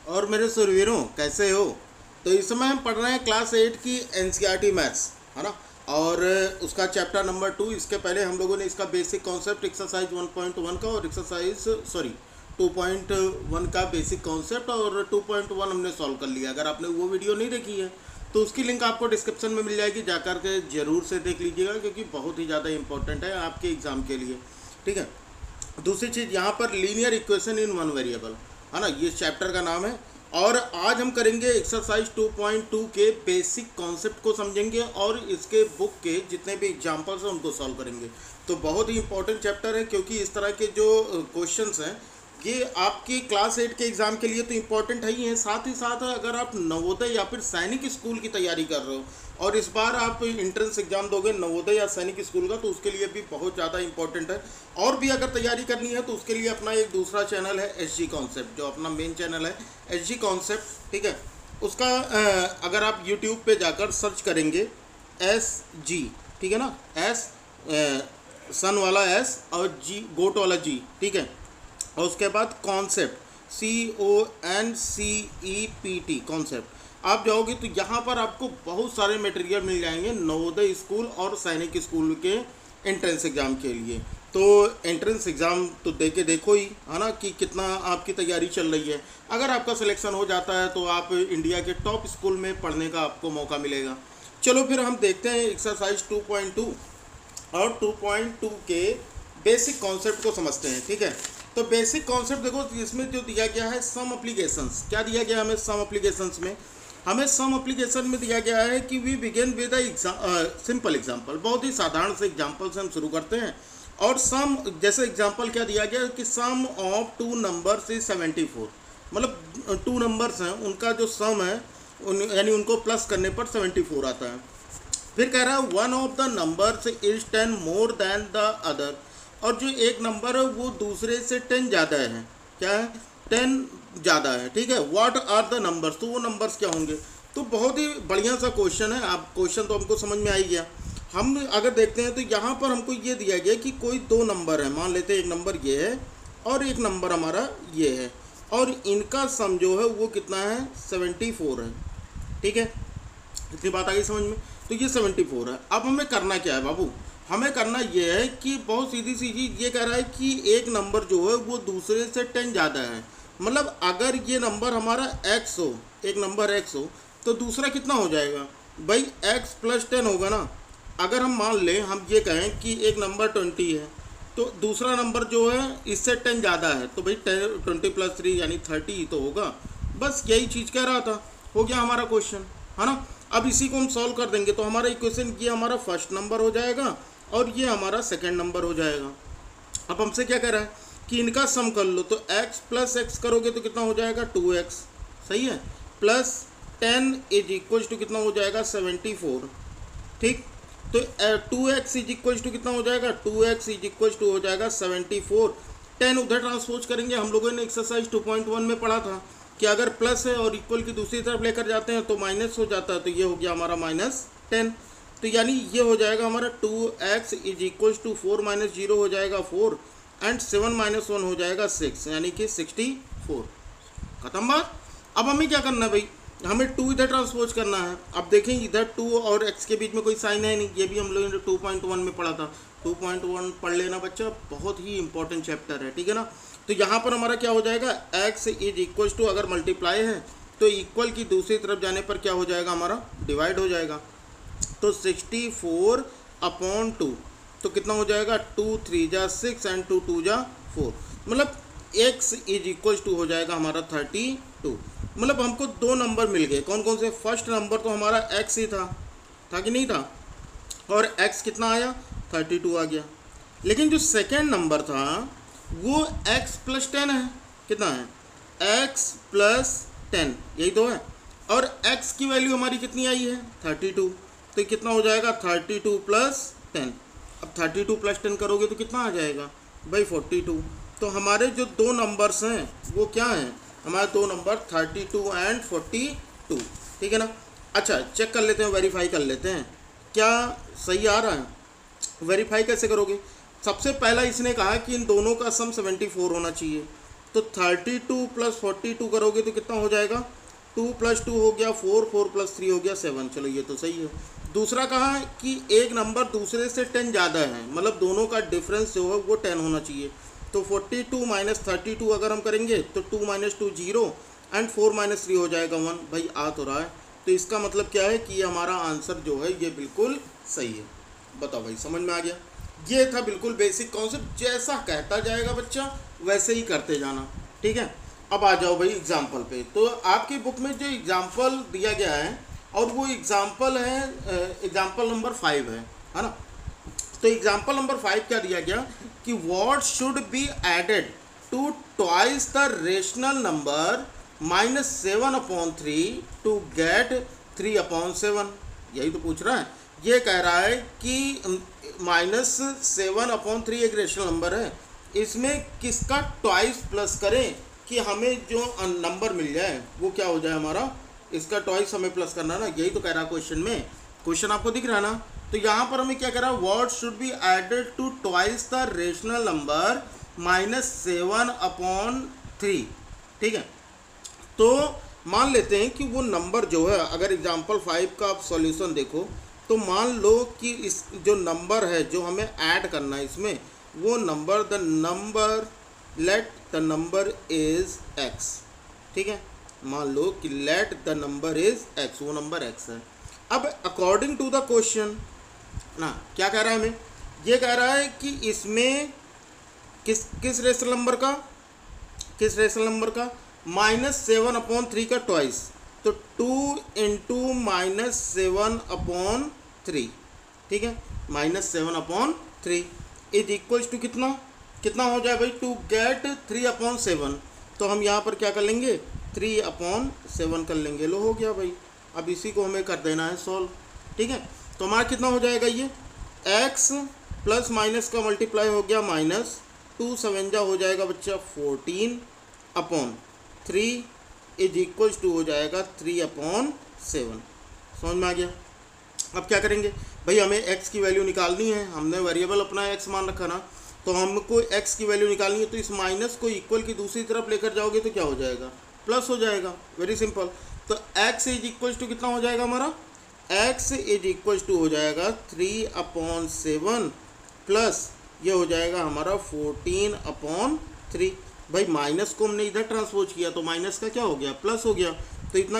और मेरे सुरवीरों कैसे हो। तो इस समय हम पढ़ रहे हैं क्लास 8 की एनसीईआरटी मैथ्स, है ना। और उसका चैप्टर नंबर 2। इसके पहले हम लोगों ने इसका बेसिक कॉन्सेप्ट एक्सरसाइज 1.1 का और एक्सरसाइज 2.1 का बेसिक कॉन्सेप्ट और 2.1 हमने सॉल्व कर लिया। अगर आपने वो वीडियो नहीं देखी है तो उसकी लिंक आपको डिस्क्रिप्शन में मिल जाएगी, जाकर के ज़रूर से देख लीजिएगा, क्योंकि बहुत ही ज़्यादा इंपॉर्टेंट है आपके एग्ज़ाम के लिए। ठीक है। दूसरी चीज़, यहाँ पर linear equation in one variable, है ना, ये चैप्टर का नाम है। और आज हम करेंगे एक्सरसाइज 2.2 के बेसिक कॉन्सेप्ट को समझेंगे और इसके बुक के जितने भी एग्जांपल्स हैं उनको सॉल्व करेंगे। तो बहुत ही इंपॉर्टेंट चैप्टर है, क्योंकि इस तरह के जो क्वेश्चंस हैं ये आपकी क्लास 8 के एग्ज़ाम के लिए तो इम्पोर्टेंट है ही है, साथ ही साथ अगर आप नवोदय या फिर सैनिक स्कूल की तैयारी कर रहे हो और इस बार आप एंट्रेंस एग्जाम दोगे नवोदय या सैनिक स्कूल का, तो उसके लिए भी बहुत ज़्यादा इंपॉर्टेंट है। और भी अगर तैयारी करनी है तो उसके लिए अपना एक दूसरा चैनल है एसजी कॉन्सेप्ट, जो अपना मेन चैनल है एसजी कॉन्सेप्ट। ठीक है। उसका अगर आप यूट्यूब पे जाकर सर्च करेंगे SG, ठीक है ना, एस सन वाला एस और जी गोट वाला जी, ठीक है, और उसके बाद कॉन्सेप्ट CONCEPT कॉन्सेप्ट। आप जाओगे तो यहाँ पर आपको बहुत सारे मटेरियल मिल जाएंगे नवोदय स्कूल और सैनिक स्कूल के एंट्रेंस एग्ज़ाम के लिए। तो एंट्रेंस एग्ज़ाम तो दे के देखो ही, है ना, कि कितना आपकी तैयारी चल रही है। अगर आपका सिलेक्शन हो जाता है तो आप इंडिया के टॉप स्कूल में पढ़ने का आपको मौका मिलेगा। चलो फिर हम देखते हैं एक्सरसाइज 2.2 और 2.2 के बेसिक कॉन्सेप्ट को समझते हैं। ठीक है। तो बेसिक कॉन्सेप्ट देखो, इसमें जो दिया गया है सम एप्लीकेशंस, क्या दिया गया हमें सम एप्लीकेशंस में? हमें सम एप्लीकेशन में दिया गया है कि we begin with simple example, बहुत ही साधारण से एग्जांपल से हम शुरू करते हैं। और सम जैसे एग्जांपल क्या दिया गया कि सम ऑफ 2 नंबर्स इज 74, मतलब 2 नंबर्स हैं उनका जो सम है यानी उनको प्लस करने पर 74 आता है। फिर कह रहा है one of the numbers is 10 more than the other, और जो एक नंबर है वो दूसरे से 10 ज़्यादा है। क्या है? 10 ज़्यादा है। ठीक है। व्हाट आर द नंबर्स, तो वो नंबर्स क्या होंगे? तो बहुत ही बढ़िया सा क्वेश्चन है। आप क्वेश्चन तो हमको समझ में आ ही गया। हम अगर देखते हैं तो यहाँ पर हमको ये दिया गया कि कोई 2 नंबर है, मान लेते हैं एक नंबर ये है और एक नंबर हमारा ये है, और इनका सम जो है वो कितना है? 74 है। ठीक है। इतनी बात आ गई समझ में? तो ये 74 है। अब हमें करना क्या है बाबू? हमें करना ये है कि बहुत सीधी सी चीज़ ये कह रहा है कि एक नंबर जो है वो दूसरे से 10 ज़्यादा है। मतलब अगर ये नंबर हमारा x हो, एक नंबर x हो, तो दूसरा कितना हो जाएगा भाई? x + 10 होगा ना। अगर हम मान लें, हम ये कहें कि एक नंबर 20 है, तो दूसरा नंबर जो है इससे 10 ज़्यादा है, तो भाई 20 + 3 यानी 30 तो होगा। बस यही चीज़ कह रहा था, हो गया हमारा क्वेश्चन, है ना। अब इसी को हम सॉल्व कर देंगे तो हमारा इक्वेशन ये हमारा फर्स्ट नंबर हो जाएगा और ये हमारा सेकंड नंबर हो जाएगा। अब हमसे क्या कह रहा है कि इनका सम कर लो, तो x + x करोगे तो कितना हो जाएगा? 2x, सही है, प्लस 10 = कितना हो जाएगा? 74। ठीक। तो 2x = कितना हो जाएगा? 2x = हो जाएगा 74। 10 उधर ट्रांसपोज करेंगे। हम लोगों ने एक्सरसाइज 2.1 में पढ़ा था कि अगर प्लस है और इक्वल की दूसरी तरफ लेकर जाते हैं तो माइनस हो जाता है, तो ये हो गया हमारा -10। तो यानी ये हो जाएगा हमारा 2x = 4 - 0 हो जाएगा 4 एंड 7 - 1 हो जाएगा 6, यानी कि 64। खत्म बात। अब हमें क्या करना है भाई? हमें 2 इधर ट्रांसपोज करना है। अब देखें इधर 2 और x के बीच में कोई साइन है नहीं, ये भी हम लोगों ने 2.1 में पढ़ा था। 2.1 पढ़ लेना बच्चा, बहुत ही इंपॉर्टेंट चैप्टर है। ठीक है ना। तो यहाँ पर हमारा क्या हो जाएगा? x = अगर मल्टीप्लाई है तो इक्वल की दूसरी तरफ जाने पर क्या हो जाएगा? हमारा डिवाइड हो जाएगा। तो 64/2 तो कितना हो जाएगा? 2 3 जा 6 एंड 2 2 जा 4, मतलब x = हो जाएगा हमारा 32। मतलब हमको 2 नंबर मिल गए। कौन कौन से? फर्स्ट नंबर तो हमारा x ही था कि नहीं था, और x कितना आया? 32 आ गया। लेकिन जो सेकेंड नंबर था वो x + 10 है। कितना है? x + 10, यही तो है। और x की वैल्यू हमारी कितनी आई है? 32। तो कितना हो जाएगा? 32 + 10। अब 32 + 10 करोगे तो कितना आ जाएगा भाई? 42। तो हमारे जो 2 नंबर्स हैं वो क्या हैं? हमारे 2 नंबर 32 एंड 42। ठीक है ना। अच्छा, चेक कर लेते हैं, वेरीफाई कर लेते हैं क्या सही आ रहा है। वेरीफाई कैसे करोगे? सबसे पहला इसने कहा कि इन दोनों का सम 74 होना चाहिए। तो 32 प्लस 42 करोगे तो कितना हो जाएगा, 2 प्लस 2 हो गया 4, 4 प्लस 3 हो गया 7। चलो ये तो सही है। दूसरा कहा है कि एक नंबर दूसरे से 10 ज़्यादा है, मतलब दोनों का डिफरेंस जो है वो 10 होना चाहिए। तो 42 माइनस 32 अगर हम करेंगे तो 2 माइनस 2 0 एंड 4 माइनस 3 हो जाएगा 1। भाई आ तो रहा है, तो इसका मतलब क्या है कि ये हमारा आंसर जो है ये बिल्कुल सही है। बताओ भाई समझ में आ गया। ये था बिल्कुल बेसिक कॉन्सेप्ट, जैसा कहता जाएगा बच्चा वैसे ही करते जाना, ठीक है। अब आ जाओ भाई एग्जाम्पल पे। तो आपकी बुक में जो एग्जाम्पल दिया गया है और वो एग्जाम्पल है एग्जाम्पल नंबर 5 है ना। तो एग्जाम्पल नंबर 5 क्या दिया गया कि what should be added to twice the rational number -7/3 to get 3/7। यही तो पूछ रहा है। ये कह रहा है कि -7/3 एक रेशनल नंबर है, इसमें किसका ट्वाइस प्लस करें कि हमें जो नंबर मिल जाए वो क्या हो जाए हमारा, इसका ट्वाइस हमें प्लस करना है ना। यही तो कह रहा है क्वेश्चन में। क्वेश्चन आपको दिख रहा है ना। तो यहाँ पर हमें क्या कह रहा है, what should be added to twice the rational number -7/3, ठीक है। तो मान लेते हैं कि वो नंबर जो है, अगर एग्जाम्पल 5 का आप सॉल्यूशन देखो तो मान लो कि इस जो नंबर है जो हमें ऐड करना है इसमें, वो number the number let the number is x, ठीक है। मान लो कि let the number is x, वो नंबर x है। अब अकॉर्डिंग टू द क्वेश्चन ना क्या कह रहा है हमें, ये कह रहा है कि इसमें किस रेशनल नंबर का -7/3 का ट्वाइस, तो 2 इंटू -7/3, ठीक है। -7/3 इज इक्वल्स टू कितना हो जाए भाई, टू गेट 3/7। तो हम यहाँ पर क्या कर लेंगे, 3/7 कर लेंगे। लो हो गया भाई। अब इसी को हमें कर देना है सॉल्व, ठीक है। तो हमारा कितना हो जाएगा, ये x प्लस माइनस का मल्टीप्लाई हो गया -2 7 हो जाएगा बच्चा 14/3 इज इक्वल्स टू हो जाएगा 3/7। समझ में आ गया। अब क्या करेंगे भाई, हमें x की वैल्यू निकालनी है। हमने वेरिएबल अपना x मान रखा ना, तो हमको x की वैल्यू निकालनी है। तो इस माइनस को इक्वल की दूसरी तरफ लेकर जाओगे तो क्या हो जाएगा, प्लस हो जाएगा। Very simple. तो x इज इक्वल्स टू कितना हो जाएगा हमारा, x इज इक्वल्स टू हो जाएगा 3/7 प्लस ये हो जाएगा हमारा 14/3। भाई माइनस को हमने इधर ट्रांसपोज किया तो माइनस का क्या हो गया, प्लस हो गया। तो कितना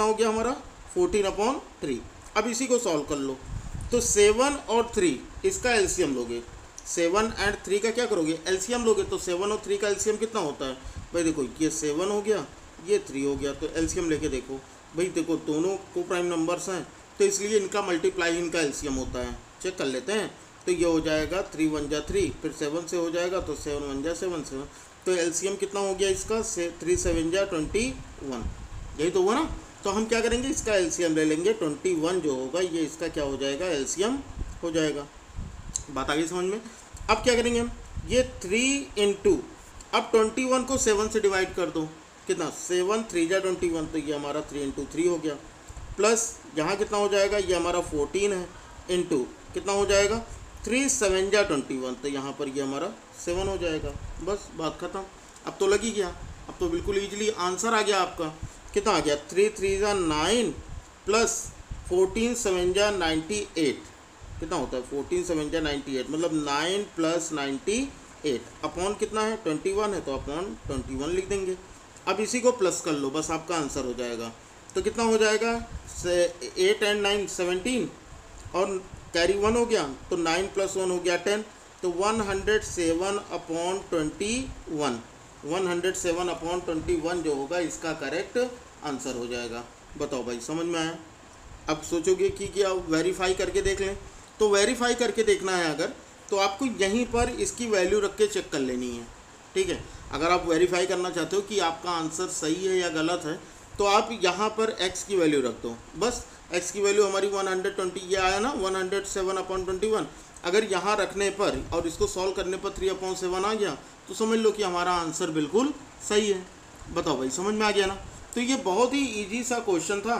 हो गया हमारा 14/3। अब इसी को सॉल्व कर लो। तो 7 और 3 इसका एलसीएम लोगे, 7 एंड 3 का क्या करोगे, एलसीएम लोगे। तो 7 और 3 का एलसीएम कितना होता है भाई, देखो ये 7 हो गया, ये 3 हो गया। तो एलसीएम लेके देखो भाई, देखो दोनों को प्राइम नंबर्स हैं तो इसलिए इनका मल्टीप्लाई इनका एलसीएम होता है। चेक कर लेते हैं। तो ये हो जाएगा 3 1 जा 3, फिर 7 से हो जाएगा तो 7 1 जा 7 7। तो एलसीएम कितना हो गया इसका, 3 7 जा 21। यही तो हुआ ना। तो हम क्या करेंगे, इसका एलसीएम ले लेंगे। 21 जो होगा ये इसका क्या हो जाएगा, एलसीएम हो जाएगा। बात आ गई समझ में। अब क्या करेंगे हम, ये 3 इंटू, अब 21 को 7 से डिवाइड कर दो, कितना 7 3 जा 21, तो ये हमारा 3 इंटू 3 हो गया। प्लस यहाँ कितना हो जाएगा, ये हमारा 14 है, इंटू कितना हो जाएगा 3 7 जा 21, तो यहाँ पर ये हमारा 7 हो जाएगा। बस बात खत्म। अब तो लग ही गया, अब तो बिल्कुल ईजिली आंसर आ गया आपका। कितना आ गया, 3 3 जा 9 प्लस 14 7 जा 98, कितना होता है 14 7 जा 98, मतलब 9 प्लस 98 अपॉन कितना है 21 है, तो अपॉन 21 लिख देंगे। अब इसी को प्लस कर लो, बस आपका आंसर हो जाएगा। तो कितना हो जाएगा, 8 एंड 9 17 और कैरी 1 हो गया, तो 9 प्लस 1 हो गया 10, तो 107/21, 107/21 जो होगा इसका करेक्ट आंसर हो जाएगा। बताओ भाई समझ में आया। अब सोचोगे कि क्या वेरीफाई करके देख लें, तो वेरीफाई करके देखना है अगर, तो आपको यहीं पर इसकी वैल्यू रख के चेक कर लेनी है, ठीक है। अगर आप वेरीफाई करना चाहते हो कि आपका आंसर सही है या गलत है, तो आप यहाँ पर x की वैल्यू रख दो। बस x की वैल्यू हमारी 120, ये आया ना 107/21। अगर यहाँ रखने पर और इसको सॉल्व करने पर 3/7 आ गया, तो समझ लो कि हमारा आंसर बिल्कुल सही है। बताओ भाई समझ में आ गया ना। तो ये बहुत ही ईजी सा क्वेश्चन था।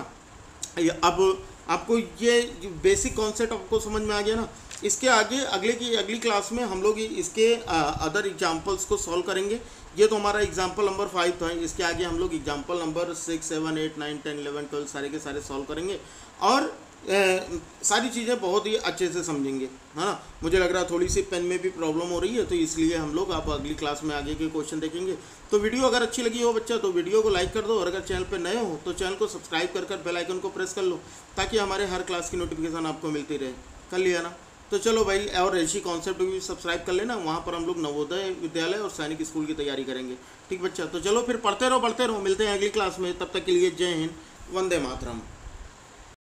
अब आपको ये बेसिक कॉन्सेप्ट आपको समझ में आ गया ना। इसके आगे अगली क्लास में हम लोग इसके अदर एग्जाम्पल्स को सॉल्व करेंगे। ये तो हमारा एग्जाम्पल नंबर 5 था। इसके आगे हम लोग एग्जाम्पल नंबर 6, 7, 8, 9, 10, 11, 12 सारे के सारे सॉल्व करेंगे और सारी चीज़ें बहुत ही अच्छे से समझेंगे, है ना। मुझे लग रहा है थोड़ी सी पेन में भी प्रॉब्लम हो रही है, तो इसलिए हम लोग आप अगली क्लास में आगे के क्वेश्चन देखेंगे। तो वीडियो अगर अच्छी लगी हो बच्चा तो वीडियो को लाइक कर दो, और अगर चैनल पर नए हो तो चैनल को सब्सक्राइब कर बेल आइकन को प्रेस कर लो, ताकि हमारे हर क्लास की नोटिफिकेशन आपको मिलती रहे। कर लिया ना? तो चलो भाई, और ऐसी कॉन्सेप्ट भी सब्सक्राइब कर लेना। वहाँ पर हम लोग नवोदय विद्यालय और सैनिक स्कूल की तैयारी करेंगे। ठीक बच्चा, तो चलो फिर पढ़ते रहो। मिलते हैं अगली क्लास में। तब तक के लिए जय हिंद, वंदे मातरम।